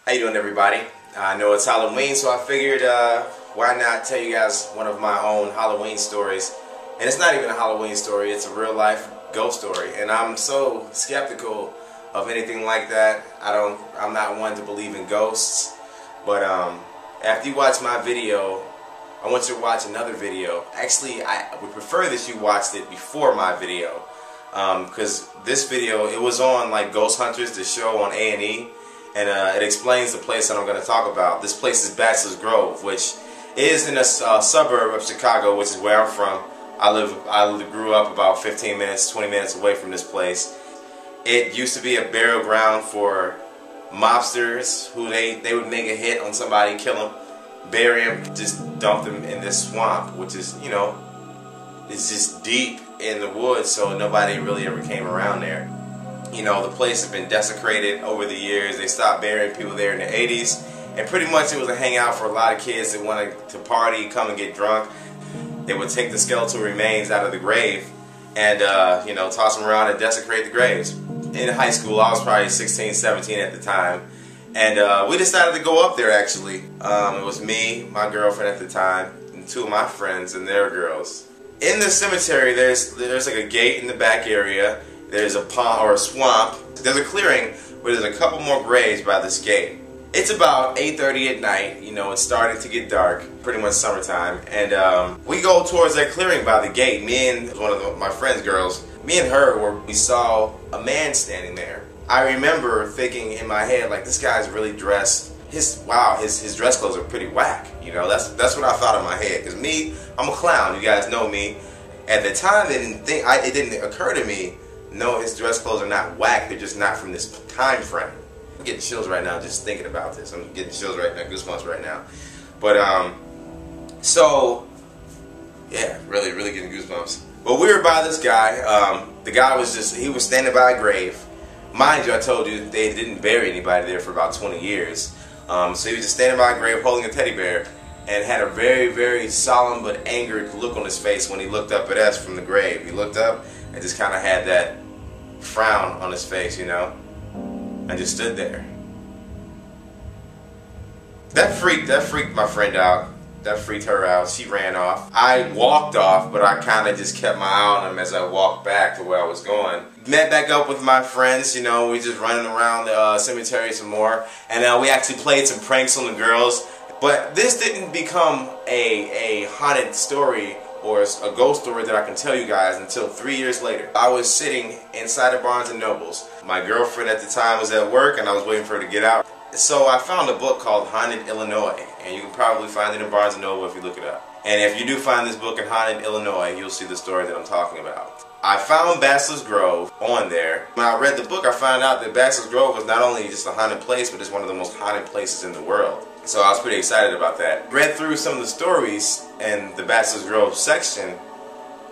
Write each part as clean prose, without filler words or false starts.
How you doing, everybody? I know it's Halloween, so I figured why not tell you guys one of my own Halloween stories. And it's not even a Halloween story, it's a real life ghost story. And I'm so skeptical of anything like that. I'm not one to believe in ghosts. But after you watch my video, I want you to watch another video. Actually, I would prefer that you watched it before my video. Because this video, it was on like Ghost Hunters, the show on A&E. And it explains the place that I'm going to talk about. This place is Bachelors Grove, which is in a suburb of Chicago, which is where I'm from. I grew up about 15 minutes, 20 minutes away from this place. It used to be a burial ground for mobsters who they would make a hit on somebody, kill them, bury them, just dump them in this swamp, which is, you know, it's just deep in the woods, so nobody really ever came around there. You know, the place has been desecrated over the years. They stopped burying people there in the 80s. And pretty much it was a hangout for a lot of kids that wanted to party, come and get drunk. They would take the skeletal remains out of the grave and, you know, toss them around and desecrate the graves. In high school, I was probably 16, 17 at the time. And we decided to go up there, actually. It was me, my girlfriend at the time, and two of my friends and their girls. In the cemetery, there's like a gate in the back area. There's a pond or a swamp. There's a clearing where there's a couple more graves by this gate. It's about 8:30 at night. You know, it's starting to get dark, pretty much summertime. And we go towards that clearing by the gate. Me and one of my friend's girls, me and her, we saw a man standing there. I remember thinking in my head, like, this guy's really dressed. His dress clothes are pretty whack. You know, that's what I thought in my head. Because me, I'm a clown. You guys know me. At the time, it didn't occur to me. No, his dress clothes are not whack. They're just not from this time frame. I'm getting chills right now just thinking about this. I'm getting chills right now, goosebumps right now. But so yeah, really getting goosebumps. But we were by this guy. The guy was he was standing by a grave. Mind you, I told you they didn't bury anybody there for about 20 years. So he was just standing by a grave holding a teddy bear and had a very solemn but angered look on his face when he looked up at us from the grave. He looked up and just kind of had that frown on his face, you know, and just stood there. That freaked my friend out. That freaked her out. She ran off. I walked off, but I kind of just kept my eye on him as I walked back to where I was going. Met back up with my friends, you know, we just running around the cemetery some more, and we actually played some pranks on the girls. But this didn't become a haunted story or a ghost story that I can tell you guys until 3 years later. I was sitting inside of Barnes & Noble's. My girlfriend at the time was at work and I was waiting for her to get out. So I found a book called Haunted Illinois, and you can probably find it in Barnes & Noble if you look it up. And if you do find this book in Haunted Illinois, you'll see the story that I'm talking about. I found Bachelors Grove on there. When I read the book, I found out that Bachelors Grove was not only just a haunted place, but it's one of the most haunted places in the world. So I was pretty excited about that. Read through some of the stories in the Bachelors Grove section,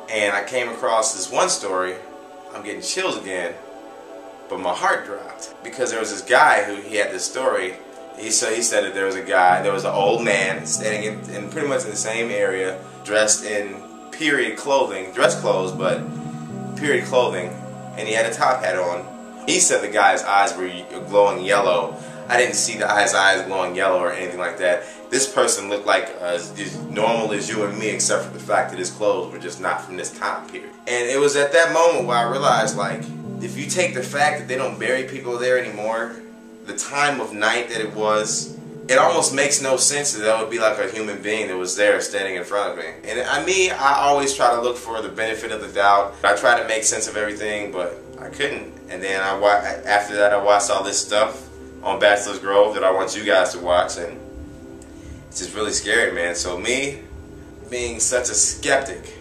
and I came across this one story. I'm getting chills again, but my heart dropped because there was this guy who he had this story. He said that there was an old man standing in pretty much in the same area, dressed in period clothing, dress clothes, but period clothing, and he had a top hat on. He said the guy's eyes were glowing yellow. I didn't see the guy's eyes glowing yellow or anything like that. This person looked like as normal as you and me, except for the fact that his clothes were just not from this time period. And it was at that moment where I realized, like, if you take the fact that they don't bury people there anymore, the time of night that it was, it almost makes no sense that that would be like a human being that was there standing in front of me. And I always try to look for the benefit of the doubt. I try to make sense of everything, but I couldn't. And then after that, I watched all this stuff on Bachelors Grove that I want you guys to watch, and it's just really scary, man. So me, being such a skeptic,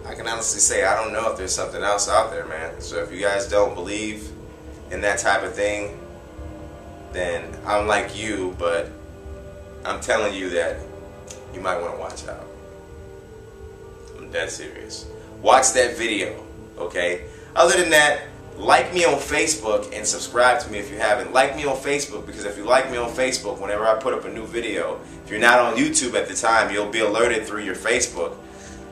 I can honestly say I don't know if there's something else out there, man. So if you guys don't believe in that type of thing, then I'm like you, but I'm telling you that you might want to watch out. I'm dead serious. Watch that video, okay? Other than that, like me on Facebook and subscribe to me if you haven't. Like me on Facebook, because if you like me on Facebook, whenever I put up a new video, if you're not on YouTube at the time, you'll be alerted through your Facebook.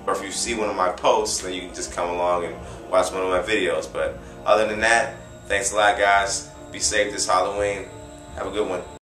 Or if you see one of my posts, then you can just come along and watch one of my videos. But other than that, thanks a lot, guys. Be safe this Halloween. Have a good one.